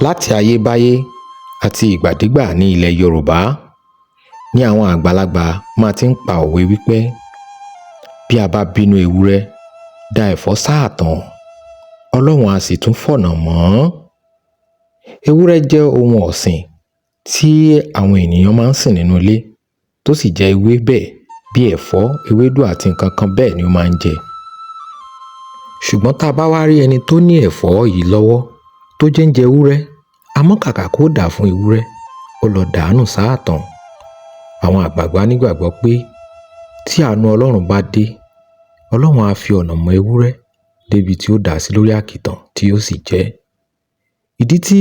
Láti ayébáyé àti ìgbàdégbà ní ilẹ̀ Yorùbá ni àwọn àgbàlagbà máa ti ń pa òwe wípé bí a bá bínú ewúrẹ́ da ẹ̀fọ́ sáàtàn, Ọlọ́run á sì tún fọ̀nà mọ́. Ewúrẹ́ jẹ́ ohun ọ̀sìn tí àwọn ènìyàn máa ń sìn nínú ilé tó sì jẹ́ ewébẹ̀ bí ẹ̀fọ́, ewédú àti nǹkan kan bẹ́ẹ̀ ni ó máa ń jẹ. Ṣùgbọ́n tá a bá wá rí ẹni tó ní ẹ̀fọ́ yìí lọ́wọ́ tó jẹ́ ń jẹ ewúrẹ́, àmọ́ kàkà kó dà fún ewúrẹ́, ó lọ dàánù sáàtàn. Àwọn àgbààgbà nígbàgbọ́ pé tí àánú Ọlọ́run bá dé, Ọlọ́run á fi ọ̀nà mọ́ ewúrẹ́ débi tí ó dà sí lórí àkìtàn tí yóò sì jẹ. Ìdí tí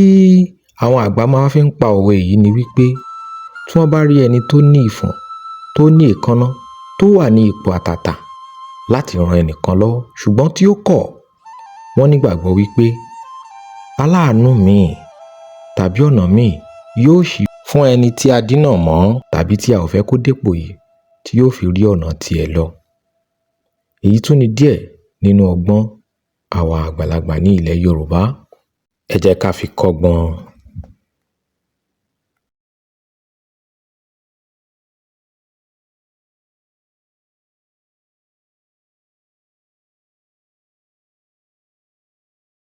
àwọn àgbà máa fi ń pa òwe yìí ni wípé tí wọ́n bá rí ẹni tó ní ìfọ̀n, tó ní èékánná, tó wà ní ipò àtàtà láti ran ẹnìkan lọ́wọ́ ṣùgbọ́n tí ó kọ̀, wọ́n nígbàgbọ́ wípé aláàánú míì tàbí ọ̀nà míì yóò ṣí fún ẹni tí a dínà mọ́ tàbí tí a ò fẹ́ kó dépò yìí tí yóò fi rí ọ̀nà tiẹ̀ lọ. Èyí tún ni díẹ̀ nínú ọgbọ́n àwa àgbàlagbà ní ilẹ̀ Yorùbá. Ẹ jẹ́ ká fi kọ́gbọ́n.